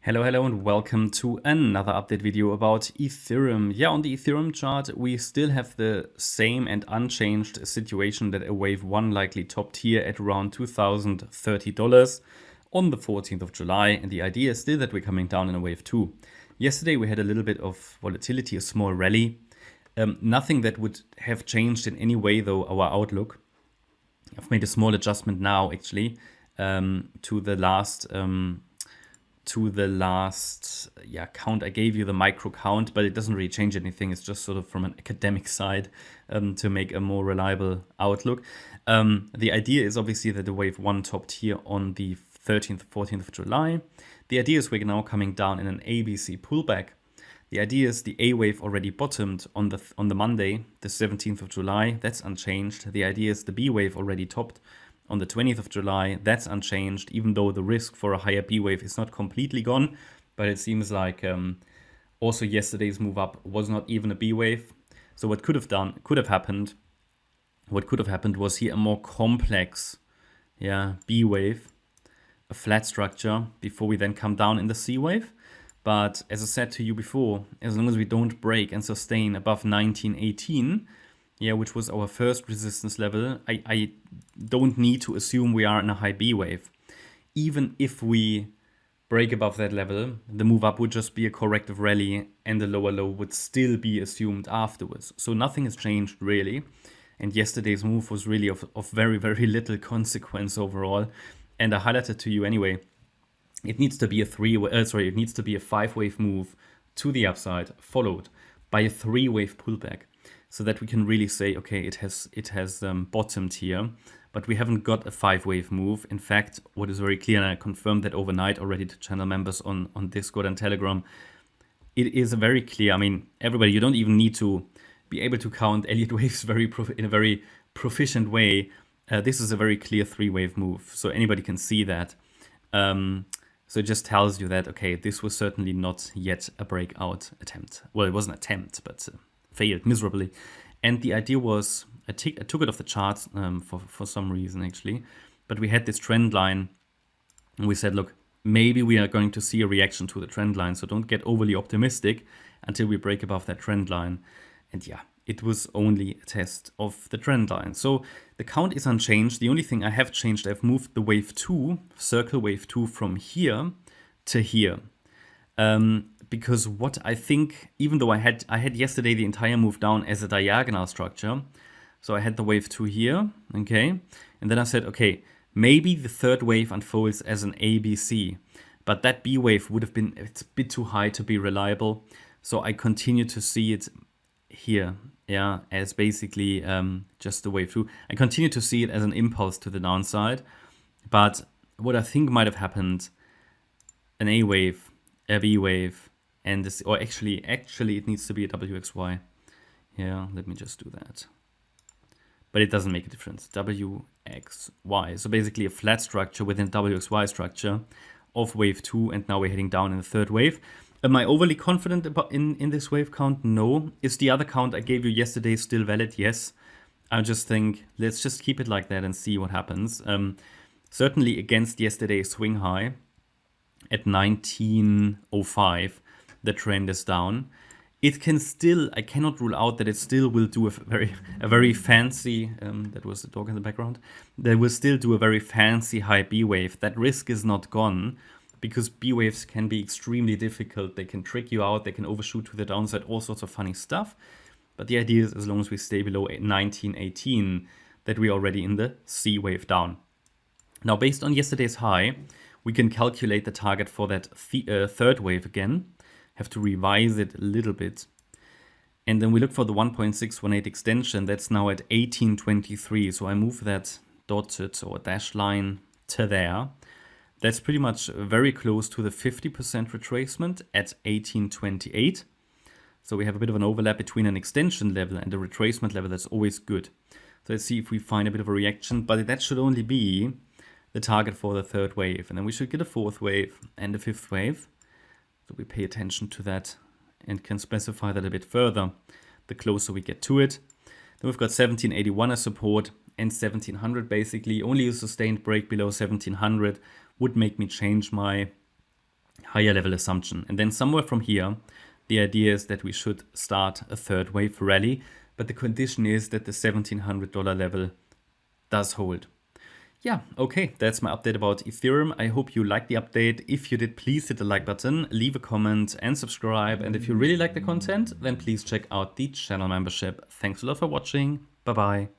Hello and welcome to another update video about Ethereum. Yeah, on the Ethereum chart, we still have the same and unchanged situation that a wave 1 likely topped here at around $2,030 on the 14th of July. And the idea is still that we're coming down in a wave 2. Yesterday we had a little bit of volatility, a small rally. Nothing that would have changed in any way though our outlook. I've made a small adjustment now actually to the last count I gave you, the micro count, but it doesn't really change anything. It's just sort of from an academic side to make a more reliable outlook. The idea is obviously that the wave 1 topped here on the 13th, 14th of July. The idea is we're now coming down in an ABC pullback. The idea is the A wave already bottomed on the Monday, the 17th of July. That's unchanged. The idea is the B wave already topped on the 20th of July. That's unchanged, even though the risk for a higher B wave is not completely gone. But it seems like also yesterday's move up was not even a B wave. So what could have happened was here a more complex B wave, a flat structure before we then come down in the C wave. But as I said to you before, as long as we don't break and sustain above 1918, which was our first resistance level, I don't need to assume we are in a high B wave. Even if we break above that level, the move up would just be a corrective rally and the lower low would still be assumed afterwards. So nothing has changed really. And yesterday's move was really of very, very little consequence overall. And I highlighted to you anyway, it needs to be a 5-wave move to the upside followed by a 3-wave pullback, so that we can really say, okay, it has bottomed here, but we haven't got a 5-wave move. In fact, what is very clear, and I confirmed that overnight already to channel members on Discord and Telegram, it is very clear. I mean, everybody, you don't even need to be able to count Elliott Waves in a very proficient way. This is a very clear 3-wave move, so anybody can see that. So it just tells you that, okay, this was certainly not yet a breakout attempt. Well, it was an attempt, but failed miserably. And the idea was, I took it off the charts for some reason actually, but we had this trend line and we said, look, maybe we are going to see a reaction to the trend line, so don't get overly optimistic until we break above that trend line. And yeah, it was only a test of the trend line. So the count is unchanged. The only thing I have changed, I've moved the wave 2, circle wave 2 from here to here. Because what I think, even though I had yesterday the entire move down as a diagonal structure, so I had the wave 2 here, okay, and then I said, okay, maybe the third wave unfolds as an ABC, but that B wave would have been, it's a bit too high to be reliable, so I continue to see it here, as basically just the wave 2. I continue to see it as an impulse to the downside, but what I think might have happened, an A wave, a B wave, and this, or actually it needs to be a WXY. Yeah, let me just do that. But it doesn't make a difference. WXY. So basically a flat structure within WXY structure of wave 2, and now we're heading down in the third wave. Am I overly confident about in this wave count? No. Is the other count I gave you yesterday still valid? Yes. I just think let's just keep it like that and see what happens. Certainly against yesterday's swing high at 1905, the trend is down. It can still, I cannot rule out that it still will do a very fancy, that was the dog in the background, they will still do a very fancy high B wave. That risk is not gone, because B waves can be extremely difficult. They can trick you out, they can overshoot to the downside, all sorts of funny stuff. But the idea is, as long as we stay below 1918, that we're already in the C wave down. Now, based on yesterday's high, we can calculate the target for that third wave again. Have to revise it a little bit. And then we look for the 1.618 extension. That's now at 1823. So I move that dotted or dashed line to there. That's pretty much very close to the 50% retracement at 1828. So we have a bit of an overlap between an extension level and a retracement level. That's always good. So let's see if we find a bit of a reaction, but that should only be the target for the third wave. And then we should get a fourth wave and a fifth wave. So we pay attention to that and can specify that a bit further the closer we get to it. Then we've got 1781 as support and 1700 basically. Only a sustained break below 1700 would make me change my higher level assumption. And then somewhere from here, the idea is that we should start a third wave rally, but the condition is that the $1,700 level does hold. Yeah, okay, that's my update about Ethereum. I hope you liked the update. If you did, please hit the like button, leave a comment and subscribe. And if you really like the content, then please check out the channel membership. Thanks a lot for watching. Bye-bye.